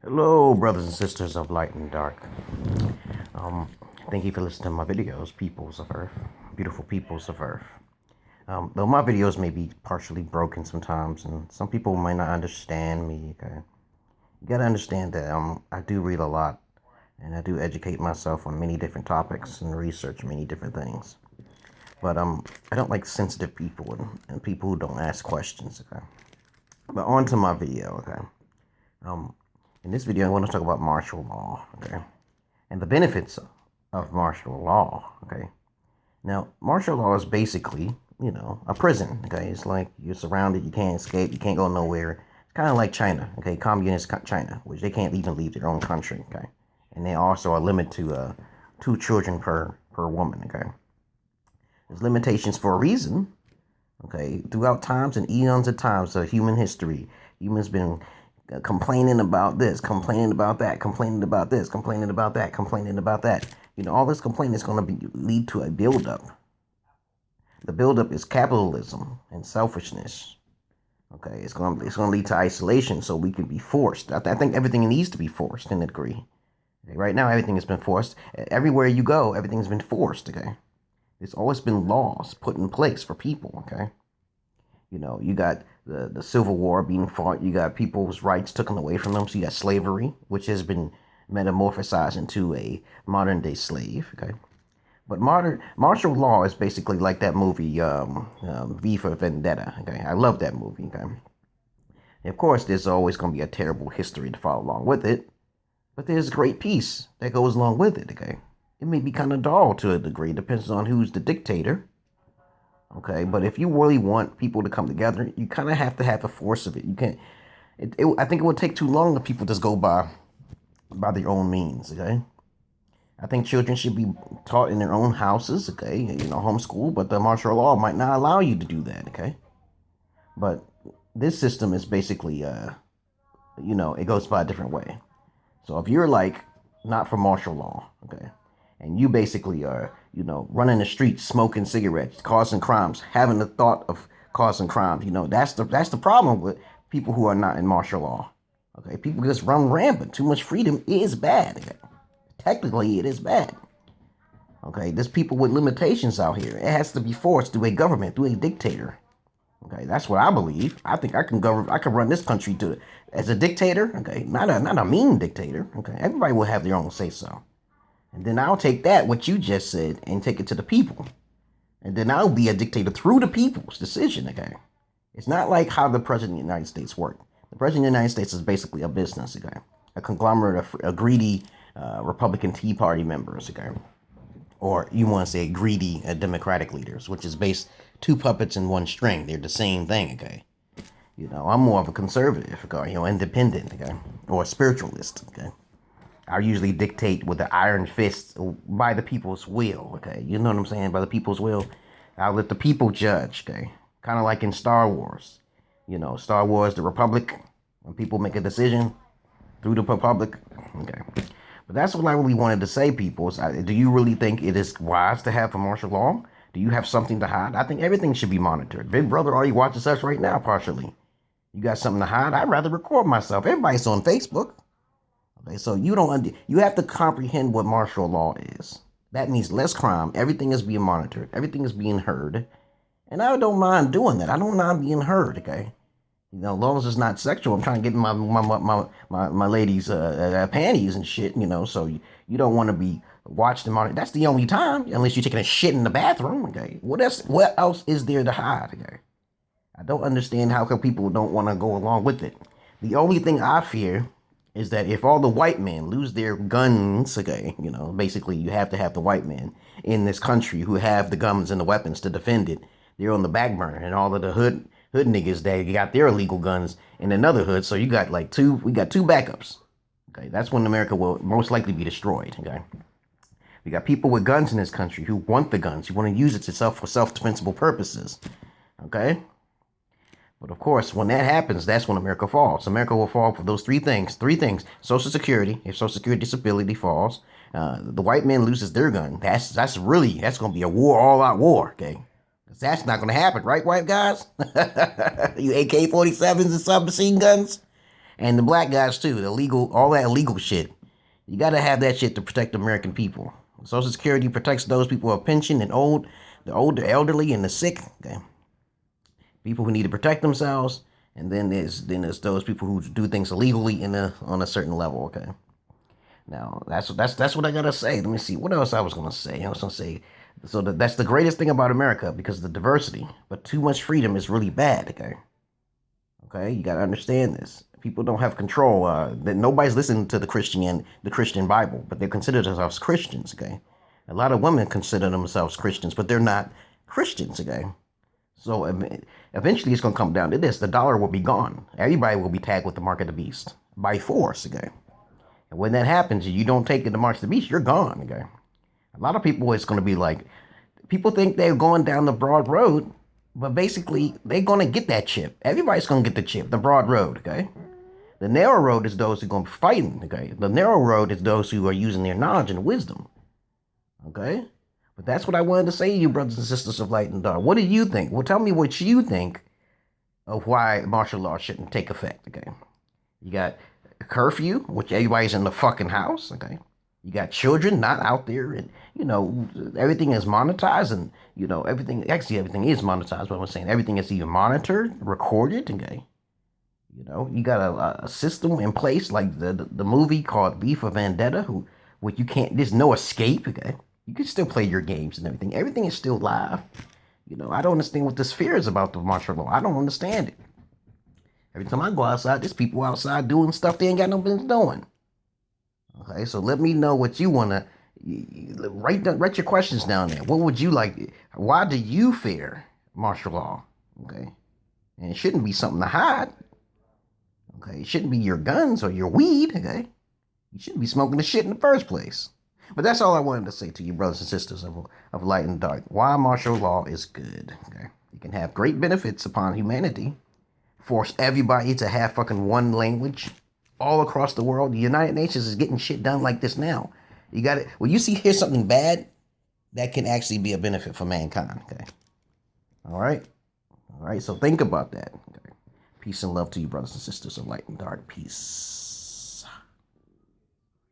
Hello, brothers and sisters of light and dark. Um, Thank you for listening to my videos, peoples of Earth, beautiful peoples of Earth. Though my videos may be partially broken sometimes, and some people might not understand me. Okay, you gotta understand that I do read a lot, and I do educate myself on many different topics and research many different things. But I don't like sensitive people and people who don't ask questions. Okay, but on to my video. Okay. Um, in this video, I want to talk about martial law, okay, and the benefits of martial law, okay. Now, martial law is basically, a prison, okay. It's like you're surrounded, you can't escape, you can't go nowhere. It's kind of like China, okay, communist China, which they can't even leave their own country, okay, and they also are limited to 2 children per woman, okay. There's limitations for a reason, okay. Throughout times and eons of times of human history, humans been complaining about this, complaining about that, complaining about this, complaining about that, complaining about that. All this complaining is going to lead to a buildup. The buildup is capitalism and selfishness. Okay, it's going to lead to isolation, so we can be forced. I think everything needs to be forced in a degree. Okay, right now, everything has been forced. Everywhere you go, everything's been forced. Okay, there's always been laws put in place for people. Okay. You got the Civil War being fought. You got people's rights taken away from them. So you got slavery, which has been metamorphosized into a modern day slave. Okay, but modern martial law is basically like that movie V for Vendetta. Okay, I love that movie. Okay, and of course there's always going to be a terrible history to follow along with it, but there's great peace that goes along with it. Okay, it may be kind of dull to a degree, depends on who's the dictator. Okay, but if you really want people to come together, you kind of have to have the force of it. You can't. I think it would take too long if people just go by their own means. Okay, I think children should be taught in their own houses. Okay, homeschool, but the martial law might not allow you to do that. Okay, but this system is basically, it goes by a different way. So if you're like not for martial law, okay, and you basically are, running the streets, smoking cigarettes, causing crimes, having the thought of causing crimes, that's the problem with people who are not in martial law. Okay, people just run rampant. Too much freedom is bad. Okay? Technically, it is bad. Okay, there's people with limitations out here. It has to be forced through a government, through a dictator. Okay, that's what I believe. I think I can govern. I can run this country as a dictator. Okay, not a mean dictator. Okay, everybody will have their own say so. And then I'll take that, what you just said, and take it to the people. And then I'll be a dictator through the people's decision, okay? It's not like how the President of the United States works. The President of the United States is basically a business, okay? A conglomerate of greedy Republican Tea Party members, okay? Or you want to say greedy Democratic leaders, which is based 2 puppets in 1 string. They're the same thing, okay? I'm more of a conservative, okay? Independent, okay? Or a spiritualist, okay? I usually dictate with the iron fist by the people's will, okay? You know what I'm saying? By the people's will. I'll let the people judge, okay? Kind of like in Star Wars. Star Wars, the Republic, when people make a decision through the Republic, okay? But that's what I really wanted to say, people. Do you really think it is wise to have a martial law? Do you have something to hide? I think everything should be monitored. Big Brother already watches us right now, partially. You got something to hide? I'd rather record myself. Everybody's on Facebook. Okay, so you have to comprehend what martial law is. That means less crime. Everything is being monitored. Everything is being heard. And I don't mind doing that. I don't mind being heard, okay? As long as it's not sexual. I'm trying to get my ladies' panties and shit, so you don't want to be watched and monitored. That's the only time, unless you're taking a shit in the bathroom, okay? What else is there to hide, okay? I don't understand how come people don't want to go along with it. The only thing I fear is that if all the white men lose their guns, okay, basically you have to have the white men in this country who have the guns and the weapons to defend it. They're on the back burner, and all of the hood niggas, they got their illegal guns in another hood. So we got 2 backups. Okay, that's when America will most likely be destroyed. Okay, we got people with guns in this country who want the guns, who want to use it for self-defensible purposes. Okay. But of course, when that happens, that's when America falls. America will fall for those 3 things. 3 things. Social Security. If Social Security disability falls, the white man loses their gun. That's going to be a war, all-out war, okay? That's not going to happen, right, white guys? You AK-47s and submachine guns? And the black guys too, the legal, all that illegal shit. You gotta have that shit to protect the American people. Social Security protects those people who have pension and the old, the elderly, and the sick. Okay, people who need to protect themselves, and then there's those people who do things illegally on a certain level. Okay, now that's what I gotta say. Let me see what else I was gonna say. I was gonna say, so that's the greatest thing about America because of the diversity. But too much freedom is really bad. Okay, you gotta understand this. People don't have control. That nobody's listening to the Christian Bible, but they consider themselves Christians. Okay, a lot of women consider themselves Christians, but they're not Christians. Okay, so eventually it's gonna come down to this: the dollar will be gone. Everybody will be tagged with the mark of the beast by force. Okay, and when that happens, you don't take the mark of the beast, you're gone. Okay, a lot of people, it's gonna be like, people think they're going down the broad road, but basically they're gonna get that chip. Everybody's gonna get the chip, the broad road. Okay. The narrow road is those who are going to be fighting, okay? The narrow road is those who are using their knowledge and wisdom, okay? But that's what I wanted to say to you, brothers and sisters of light and dark. What do you think? Well, tell me what you think of why martial law shouldn't take effect, okay? You got a curfew, which everybody's in the fucking house, okay? You got children not out there, and, everything is monetized, and, everything is monetized, but I'm saying everything is either monitored, recorded, okay? You got a system in place like the movie called V for Vendetta, where there's no escape. Okay, you can still play your games and everything. Everything is still live. I don't understand what this fear is about the martial law. I don't understand it. Every time I go outside, there's people outside doing stuff they ain't got no business doing. Okay, so let me know what you wanna write your questions down there. What would you like? Why do you fear martial law? Okay, and it shouldn't be something to hide. Okay, it shouldn't be your guns or your weed, okay? You shouldn't be smoking the shit in the first place. But that's all I wanted to say to you, brothers and sisters of light and dark. Why martial law is good, okay? It can have great benefits upon humanity. Force everybody to have fucking one language all across the world. The United Nations is getting shit done like this now. You got it. When you here's something bad, that can actually be a benefit for mankind, okay? All right? All right, so think about that, okay? Peace and love to you, brothers and sisters of light and dark. Peace.